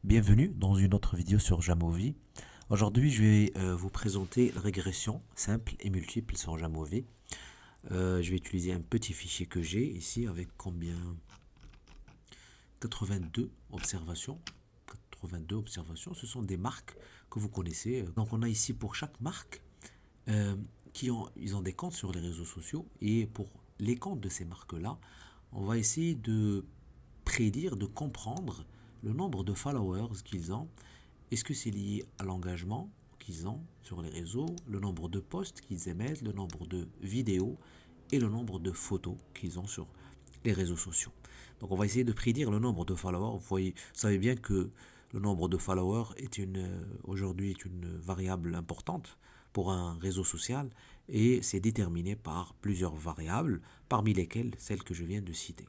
Bienvenue dans une autre vidéo sur Jamovi. Aujourd'hui, je vais vous présenter la régression simple et multiple sur Jamovi. Je vais utiliser un petit fichier que j'ai ici avec combien 82 observations. 82 observations, ce sont des marques que vous connaissez. Donc on a ici pour chaque marque ils ont des comptes sur les réseaux sociaux et pour les comptes de ces marques-là, on va essayer de prédire, de comprendre le nombre de followers qu'ils ont. Est-ce que c'est lié à l'engagement qu'ils ont sur les réseaux, le nombre de posts qu'ils émettent, le nombre de vidéos et le nombre de photos qu'ils ont sur les réseaux sociaux. Donc on va essayer de prédire le nombre de followers. Vous savez bien que le nombre de followers aujourd'hui est une variable importante pour un réseau social et c'est déterminé par plusieurs variables, parmi lesquelles celles que je viens de citer.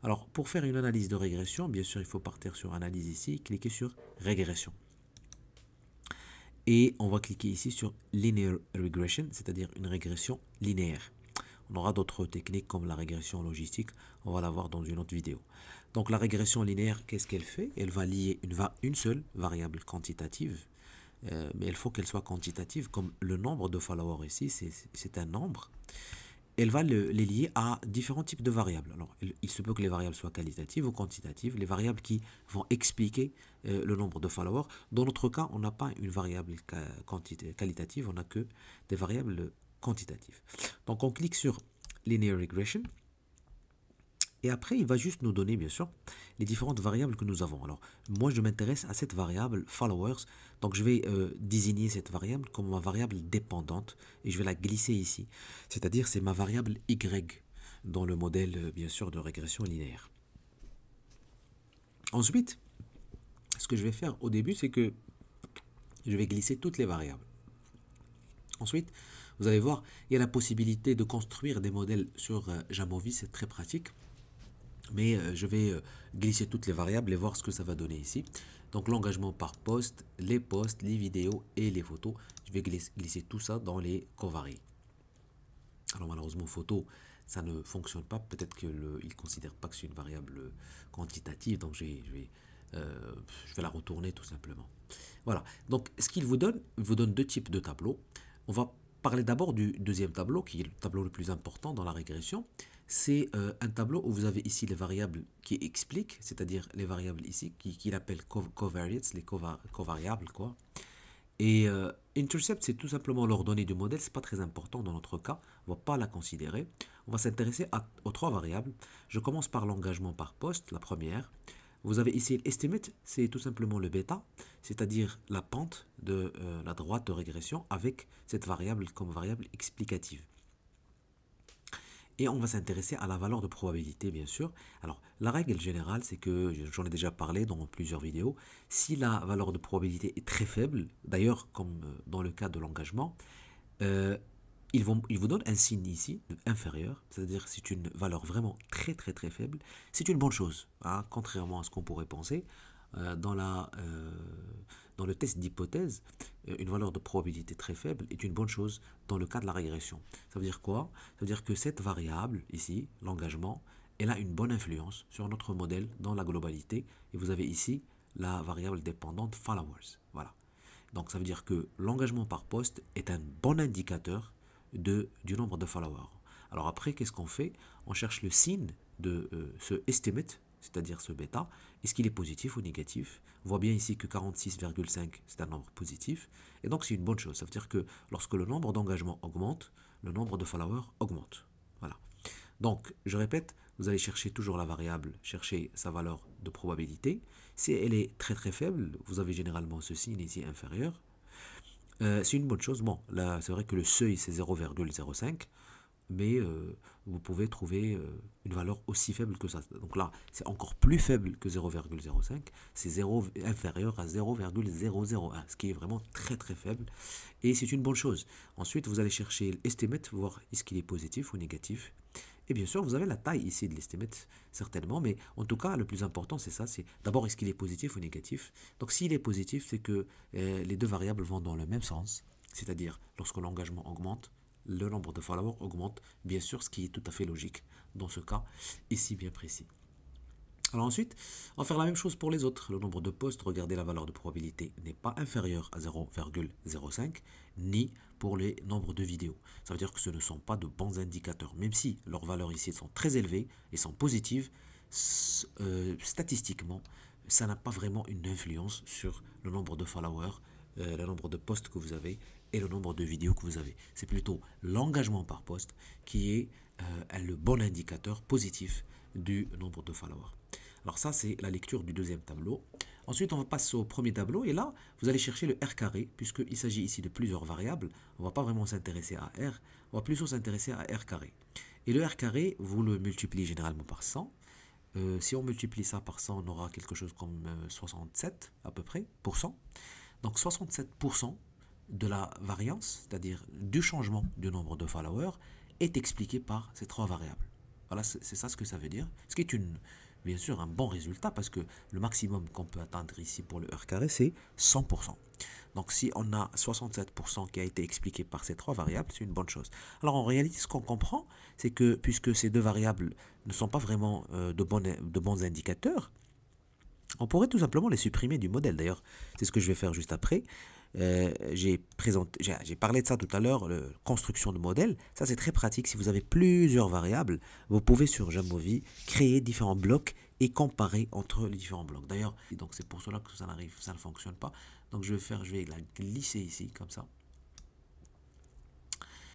Alors, pour faire une analyse de régression, bien sûr, il faut partir sur Analyse ici, cliquer sur Régression. Et on va cliquer ici sur Linear Regression, c'est-à-dire une régression linéaire. On aura d'autres techniques comme la régression logistique, on va la voir dans une autre vidéo. Donc la régression linéaire, qu'est-ce qu'elle fait? Elle va lier une seule variable quantitative, mais il faut qu'elle soit quantitative, comme le nombre de followers ici, c'est un nombre. Elle va les lier à différents types de variables. Alors, il se peut que les variables soient qualitatives ou quantitatives, les variables qui vont expliquer le nombre de followers. Dans notre cas, on n'a pas une variable qualitative, on n'a que des variables quantitatives. Donc, on clique sur Linear Regression. Et après, il va juste nous donner, bien sûr, les différentes variables que nous avons. Alors, moi, je m'intéresse à cette variable followers. Donc, je vais désigner cette variable comme ma variable dépendante et je vais la glisser ici. C'est-à-dire, c'est ma variable y dans le modèle, bien sûr, de régression linéaire. Ensuite, ce que je vais faire au début, c'est que je vais glisser toutes les variables. Ensuite, vous allez voir, il y a la possibilité de construire des modèles sur Jamovi, c'est très pratique. Mais je vais glisser toutes les variables et voir ce que ça va donner ici. Donc l'engagement par post, les posts, les vidéos et les photos. Je vais glisser tout ça dans les covariés. Alors malheureusement photo, ça ne fonctionne pas. Peut-être qu'il ne considère pas que c'est une variable quantitative. Donc je vais la retourner tout simplement. Voilà. Donc ce qu'il vous donne, il vous donne deux types de tableaux. On va parler d'abord du deuxième tableau, qui est le tableau le plus important dans la régression. C'est un tableau où vous avez ici les variables qui expliquent, c'est-à-dire les variables ici, qu'il appelle covariates, les covariables, quoi. Et intercept, c'est tout simplement l'ordonnée du modèle, c'est pas très important dans notre cas, on va pas la considérer. On va s'intéresser aux trois variables. Je commence par l'engagement par poste, la première. Vous avez ici l'estimate, c'est tout simplement le bêta, c'est-à-dire la pente de la droite de régression avec cette variable comme variable explicative. Et on va s'intéresser à la valeur de probabilité, bien sûr. Alors, la règle générale, c'est que, j'en ai déjà parlé dans plusieurs vidéos, si la valeur de probabilité est très faible, d'ailleurs, comme dans le cas de l'engagement, il vous donne un signe ici, inférieur, c'est-à-dire c'est une valeur vraiment très très très faible. C'est une bonne chose, hein, contrairement à ce qu'on pourrait penser. Dans le test d'hypothèse, une valeur de probabilité très faible est une bonne chose dans le cas de la régression. Ça veut dire quoi? Ça veut dire que cette variable ici, l'engagement, elle a une bonne influence sur notre modèle dans la globalité. Et vous avez ici la variable dépendante followers. Voilà. Donc ça veut dire que l'engagement par poste est un bon indicateur du nombre de followers. Alors après, qu'est-ce qu'on fait? On cherche le signe de ce estimate, c'est-à-dire ce bêta. Est-ce qu'il est positif ou négatif? On voit bien ici que 46,5 c'est un nombre positif. Et donc c'est une bonne chose. Ça veut dire que lorsque le nombre d'engagements augmente, le nombre de followers augmente. Voilà. Donc, je répète, vous allez chercher toujours la variable, chercher sa valeur de probabilité. Si elle est très très faible, vous avez généralement ce signe ici inférieur. C'est une bonne chose. Bon, là, c'est vrai que le seuil, c'est 0,05, mais vous pouvez trouver une valeur aussi faible que ça. Donc là, c'est encore plus faible que 0,05, c'est inférieur à 0,001, ce qui est vraiment très très faible, et c'est une bonne chose. Ensuite, vous allez chercher l'estimate, voir est-ce qu'il est positif ou négatif. Et bien sûr, vous avez la taille ici de l'estimate, certainement, mais en tout cas, le plus important, c'est ça, c'est d'abord est-ce qu'il est positif ou négatif. Donc s'il est positif, c'est que les deux variables vont dans le même sens, c'est-à-dire lorsque l'engagement augmente, le nombre de followers augmente, bien sûr, ce qui est tout à fait logique dans ce cas ici bien précis. Alors ensuite, on va faire la même chose pour les autres. Le nombre de postes, regardez, la valeur de probabilité n'est pas inférieure à 0,05, ni pour les nombres de vidéos. Ça veut dire que ce ne sont pas de bons indicateurs. Même si leurs valeurs ici sont très élevées et sont positives, statistiquement, ça n'a pas vraiment une influence sur le nombre de followers, le nombre de posts que vous avez et le nombre de vidéos que vous avez. C'est plutôt l'engagement par poste qui est le bon indicateur positif du nombre de followers. Alors ça, c'est la lecture du deuxième tableau. Ensuite, on va passer au premier tableau et là, vous allez chercher le R carré, puisqu'il s'agit ici de plusieurs variables. On ne va pas vraiment s'intéresser à R, on va plutôt s'intéresser à R carré. Et le R carré, vous le multipliez généralement par 100. Si on multiplie ça par 100, on aura quelque chose comme 67 à peu près, pour cent. Donc 67% de la variance, c'est-à-dire du changement du nombre de followers, est expliqué par ces trois variables. Voilà, c'est ça ce que ça veut dire. Ce qui est bien sûr un bon résultat parce que le maximum qu'on peut atteindre ici pour le R carré, c'est 100%. Donc si on a 67% qui a été expliqué par ces trois variables, c'est une bonne chose. Alors en réalité, ce qu'on comprend, c'est que puisque ces deux variables ne sont pas vraiment de bons indicateurs, on pourrait tout simplement les supprimer du modèle. D'ailleurs, c'est ce que je vais faire juste après. J'ai parlé de ça tout à l'heure, construction de modèle. Ça, c'est très pratique. Si vous avez plusieurs variables, vous pouvez sur Jamovi créer différents blocs et comparer entre les différents blocs. D'ailleurs, donc c'est pour cela que ça ne fonctionne pas. Donc je vais la glisser ici, comme ça.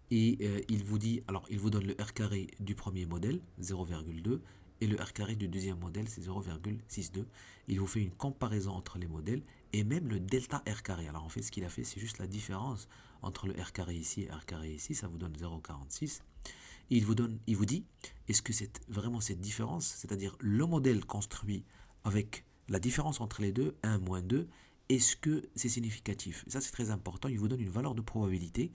Et il vous donne le R carré du premier modèle, 0,2. Et le R carré du deuxième modèle, c'est 0,62. Il vous fait une comparaison entre les modèles et même le delta R carré. Alors en fait, ce qu'il a fait, c'est juste la différence entre le R carré ici et R carré ici. Ça vous donne 0,46. Et il vous dit, est-ce que c'est vraiment cette différence, c'est-à-dire le modèle construit avec la différence entre les deux, 1 moins 2, est-ce que c'est significatif? Et ça, c'est très important. Il vous donne une valeur de probabilité.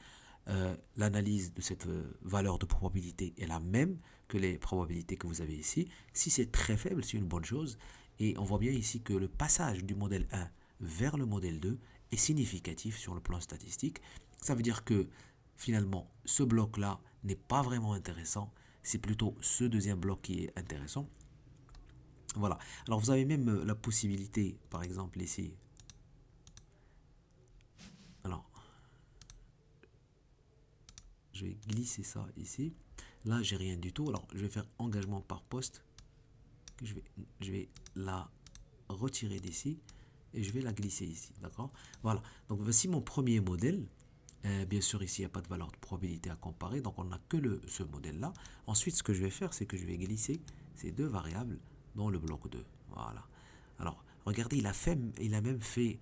L'analyse de cette valeur de probabilité est la même que les probabilités que vous avez ici. Si c'est très faible, c'est une bonne chose. Et on voit bien ici que le passage du modèle 1 vers le modèle 2 est significatif sur le plan statistique. Ça veut dire que finalement, ce bloc-là n'est pas vraiment intéressant. C'est plutôt ce deuxième bloc qui est intéressant. Voilà. Alors vous avez même la possibilité, par exemple ici. Alors, je vais glisser ça ici. Là, j'ai rien du tout. Alors, je vais faire engagement par poste. Je vais la retirer d'ici et je vais la glisser ici. D'accord? Voilà. Donc, voici mon premier modèle. Bien sûr, ici, il n'y a pas de valeur de probabilité à comparer. Donc, on n'a que ce modèle-là. Ensuite, ce que je vais faire, c'est que je vais glisser ces deux variables dans le bloc 2. Voilà. Alors, regardez, il a même fait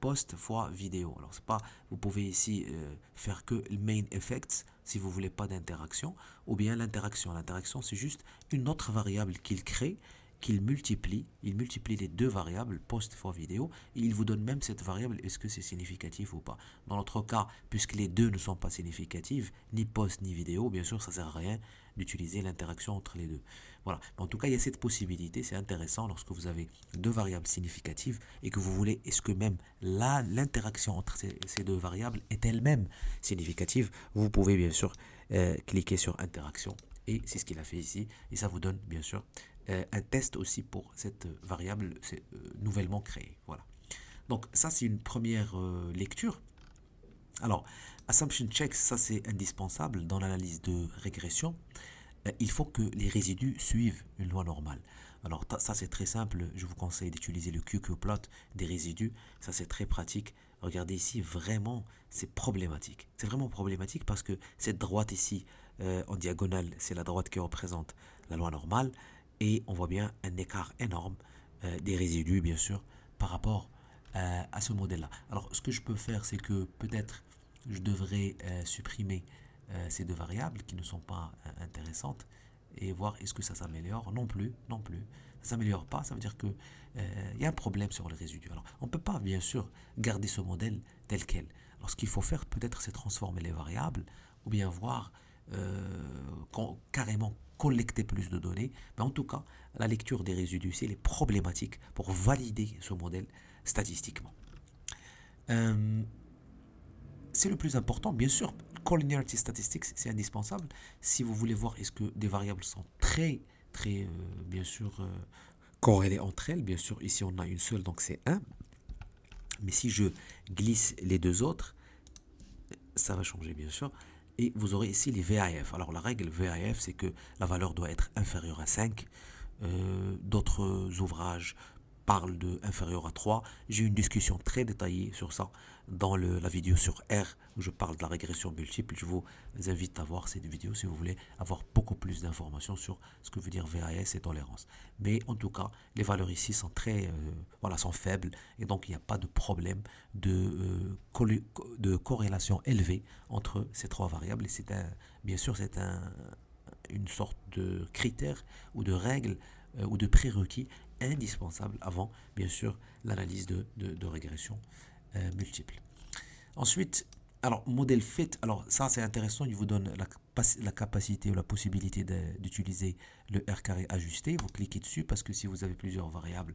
post fois vidéo. Alors, c'est pas, vous pouvez ici faire que le main effects si vous voulez pas d'interaction, ou bien l'interaction. L'interaction, c'est juste une autre variable qu'il crée, qu'il multiplie. Il multiplie les deux variables, post fois vidéo, et il vous donne même cette variable, est-ce que c'est significatif ou pas. Dans notre cas, puisque les deux ne sont pas significatifs, ni post ni vidéo, bien sûr, ça sert à rien d'utiliser l'interaction entre les deux. Voilà. Mais en tout cas, il y a cette possibilité, c'est intéressant lorsque vous avez deux variables significatives et que vous voulez, est-ce que même l'interaction entre ces deux variables est elle-même significative, vous pouvez bien sûr cliquer sur interaction. Et c'est ce qu'il a fait ici. Et ça vous donne bien sûr un test aussi pour cette variable nouvellement créée. Voilà. Donc ça, c'est une première lecture. Alors, assumption checks, ça c'est indispensable dans l'analyse de régression. Il faut que les résidus suivent une loi normale. Alors ça c'est très simple, je vous conseille d'utiliser le QQ-plot des résidus, ça c'est très pratique. Regardez ici, vraiment c'est problématique. C'est vraiment problématique parce que cette droite ici en diagonale, c'est la droite qui représente la loi normale et on voit bien un écart énorme des résidus bien sûr par rapport à ce modèle-là. Alors ce que je peux faire, c'est que peut-être je devrais supprimer ces deux variables qui ne sont pas intéressantes et voir est-ce que ça s'améliore. Non plus, non plus. Ça s'améliore pas, ça veut dire que y a un problème sur les résidus. Alors, on ne peut pas, bien sûr, garder ce modèle tel quel. Alors, ce qu'il faut faire, peut-être, c'est transformer les variables ou bien voir carrément collecter plus de données. Mais en tout cas, la lecture des résidus, c'est les problématiques pour valider ce modèle statistiquement. C'est le plus important, bien sûr. Collinearity statistics, c'est indispensable si vous voulez voir est-ce que des variables sont très très, bien sûr, corrélées entre elles. Bien sûr, ici, on a une seule, donc c'est 1. Mais si je glisse les deux autres, ça va changer, bien sûr. Et vous aurez ici les VAF. Alors, la règle VAF, c'est que la valeur doit être inférieure à 5. D'autres ouvrages parlent de inférieur à 3. J'ai une discussion très détaillée sur ça dans la vidéo sur R où je parle de la régression multiple. Je vous invite à voir cette vidéo si vous voulez avoir beaucoup plus d'informations sur ce que veut dire VAS et tolérance. Mais en tout cas, les valeurs ici sont voilà, sont faibles et donc il n'y a pas de problème de corrélation élevée entre ces trois variables. Et bien sûr, c'est une sorte de critère ou de règle ou de prérequis indispensable avant, bien sûr, l'analyse de régression multiple. Ensuite, alors, modèle FIT, alors ça c'est intéressant, il vous donne la capacité ou la possibilité d'utiliser le R carré ajusté. Vous cliquez dessus parce que si vous avez plusieurs variables,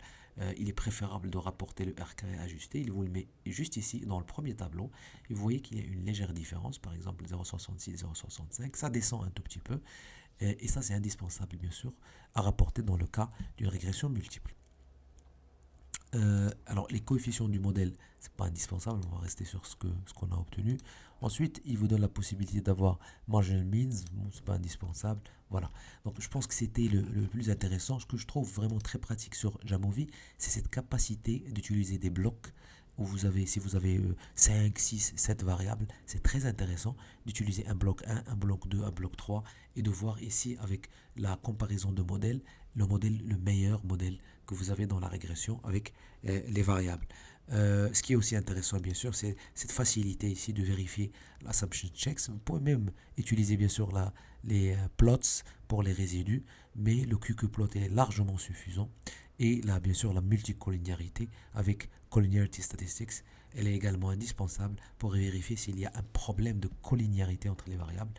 il est préférable de rapporter le R carré ajusté. Il vous le met juste ici dans le premier tableau. Et vous voyez qu'il y a une légère différence, par exemple 0,66, 0,65. Ça descend un tout petit peu. Et ça, c'est indispensable, bien sûr, à rapporter dans le cas d'une régression multiple. Alors, les coefficients du modèle, c'est pas indispensable, on va rester sur ce qu'on a obtenu. Ensuite, il vous donne la possibilité d'avoir marginal means, bon, c'est pas indispensable. Voilà. Donc, je pense que c'était le plus intéressant. Ce que je trouve vraiment très pratique sur Jamovi, c'est cette capacité d'utiliser des blocs où si vous avez 5, 6, 7 variables, c'est très intéressant d'utiliser un bloc 1, un bloc 2, un bloc 3 et de voir ici avec la comparaison de modèles, le meilleur modèle que vous avez dans la régression avec les variables. Ce qui est aussi intéressant, bien sûr, c'est cette facilité ici de vérifier l'assumption checks. Vous pouvez même utiliser, bien sûr, les plots pour les résidus, mais le QQ-plot est largement suffisant. Et là, bien sûr, la multicollinéarité avec Collinearity Statistics, elle est également indispensable pour vérifier s'il y a un problème de collinéarité entre les variables.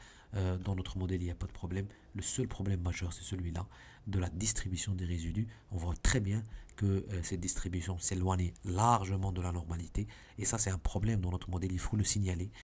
Dans notre modèle, il n'y a pas de problème. Le seul problème majeur, c'est celui-là de la distribution des résidus. On voit très bien que cette distribution s'éloigne largement de la normalité. Et ça, c'est un problème dans notre modèle. Il faut le signaler.